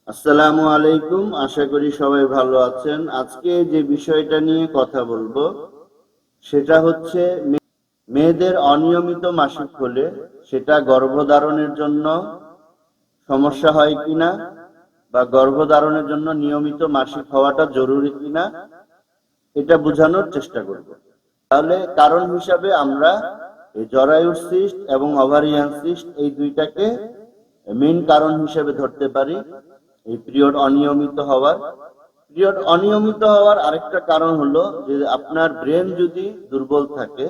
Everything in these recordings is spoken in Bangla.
আসসালামু আলাইকুম। আশা করি সবাই ভালো আছেন। আজকে যে বিষয়টা নিয়ে কথা বলবো সেটা হচ্ছে মেয়েদের অনিয়মিত মাসিক হলে সেটা গর্ভধারণের জন্য সমস্যা হয় কিনা বা গর্ভধারণের জন্য নিয়মিত মাসিক হওয়াটা জরুরি কিনা এটা বোঝানোর চেষ্টা করব। তাহলে কারণ হিসাবে আমরা এই জরায়ুর সিস্ট এবং ওভারিয়ান সিস্ট এই দুইটাকে মেইন কারণ হিসেবে ধরতে পারি। এই পিরিয়ড অনিয়মিত হওয়ার আরেকটা কারণ হলো যে আপনার ব্রেন যদি দুর্বল থাকে,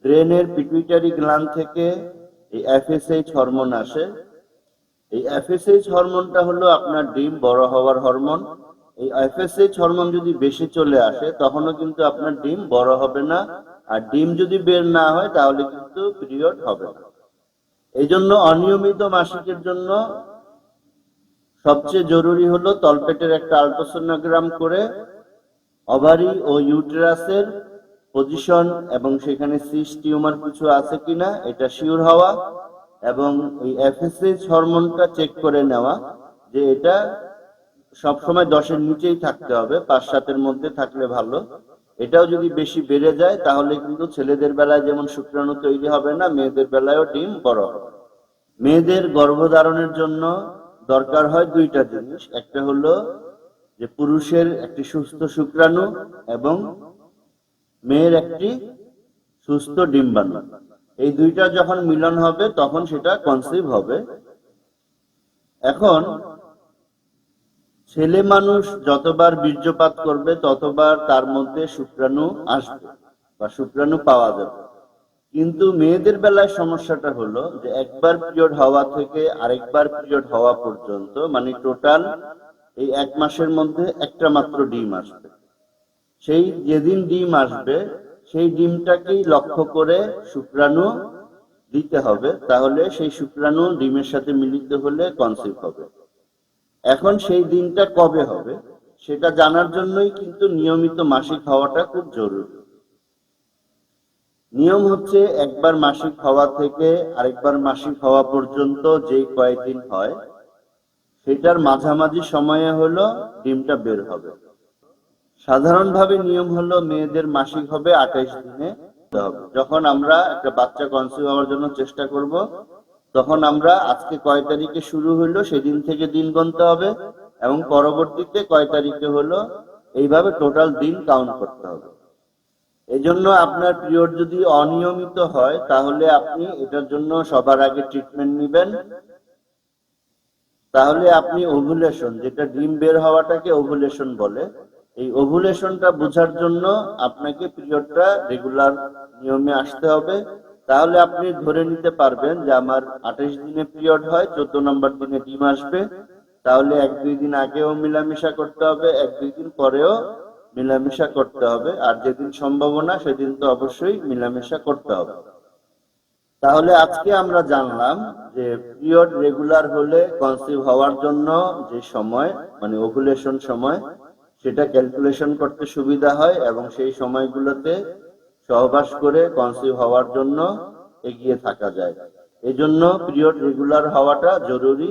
ব্রেনের পিটুইটারি গ্ল্যান্ড থেকে এই এফএসএইচ হরমোন আসে। এই এফএসএইচ হরমোনটা হলো আপনার ডিম বড় হওয়ার হরমোন। এই এফএসএইচ হরমোন যদি বেশি চলে আসে তখনও কিন্তু আপনার ডিম বড় হবে না, আর ডিম যদি বের না হয় তাহলে কিন্তু পিরিয়ড হবে না। এই জন্য অনিয়মিত মাসিকের জন্য সবচেয়ে জরুরি হলো তলপেটের একটা আল্ট্রাসোনোগ্রাম করে ওভারি ও ইউটেরাসের পজিশন এবং সেখানে সিস্ট টিউমার কিছু আছে কিনা এটা শিওর হওয়া, এবং এই এফএসএইচ হরমোনটা চেক করে নেওয়া যে এটা সবসময় 10-এর নিচেই থাকতে হবে, 5-7-এর মধ্যে থাকলে ভালো। এটাও যদি বেশি বেড়ে যায় তাহলে কিন্তু ছেলেদের বেলায় যেমন শুক্রাণু তৈরি হবে না, মেয়েদের বেলায়ও ডিম বড় হবে। মেয়েদের গর্ভধারণের জন্য দরকার হয় দুইটা জিনিস। একটা হলো যে পুরুষের একটি সুস্থ শুক্রাণু এবং মেয়ের একটি সুস্থ ডিম্বাণু। এই দুইটা যখন মিলন হবে তখন সেটা কনসিভ হবে। এখন ছেলে মানুষ যতবার বীর্যপাত করবে ততবার তার মধ্যে শুক্রাণু আসবে বা শুক্রাণু পাওয়া যাবে। কিন্তু মেয়েদের বেলায় সমস্যাটা হলো যে একবার পিরিয়ড হওয়া থেকে আরেকবার পিরিয়ড হওয়া পর্যন্ত, মানে টোটাল এই 1 মাসের মধ্যে একটা মাত্র ডিম আসবে। সেই যেদিন ডিম আসবে সেই ডিমটাকেই লক্ষ্য করে শুক্রাণু দিতে হবে, তাহলে সেই শুক্রাণু ডিমের সাথে মিলিত হলে কনসিভ হবে। এখন সেই দিনটা কবে হবে সেটা জানার জন্যই কিন্তু নিয়মিত মাসিক হওয়াটা খুব জরুরি। নিয়ম হচ্ছে একবার মাসিক হওয়া থেকে আরেকবার মাসিক হওয়া পর্যন্ত যেই কয়েকদিন হয় সেটার মাঝামাঝি সময়ে হলো ডিমটা বের হবে। সাধারণভাবে নিয়ম হলো মেয়েদের মাসিক হবে 28 দিনে হবে। যখন আমরা একটা বাচ্চা কনসিভ হওয়ার জন্য চেষ্টা করব তখন আমরা আজকে কয় তারিখে শুরু হলো সেদিন থেকে দিন গুনতে হবে এবং পরবর্তীতে কয় তারিখে হলো এইভাবে টোটাল দিন কাউন্ট করতে হবে। এই জন্য আপনার পিরিয়ড যদি অনিয়মিত হয় তাহলে আপনি এটার জন্য সবার আগে ট্রিটমেন্ট নেবেন। তাহলে আপনি ওভুলেশন, যেটা ডিম বের হওয়াটাকে ওভুলেশন বলে, এই ওভুলেশনটা বোঝার জন্য আপনাকে পিরিয়ডটা রেগুলার নিয়মে আসতে হবে। তাহলে আপনি ধরে নিতে পারবেন যে আমার 28 দিনে পিরিয়ড হয়, 14 নম্বর দিনে ডিম আসবে। তাহলে 1-2 দিন আগেও মিলামিশা করতে হবে, 1-2 দিন পরেও মিলামিশা করতে হবে, আর যেদিন সম্ভাবনা সেদিন তো অবশ্যই মিলামিশা করতে হবে। তাহলে আজকে আমরা জানলাম যে পিরিয়ড রেগুলার হলে কনসিভ হওয়ার জন্য যে সময়, মানে ওভুলেশন সময়, সেটা ক্যালকুলেশন করতে সুবিধা হয় এবং সেই সময়গুলোতে সহবাস করে কনসিভ হওয়ার জন্য এগিয়ে থাকা যায়। এই জন্য পিরিয়ড রেগুলার হওয়াটা জরুরি।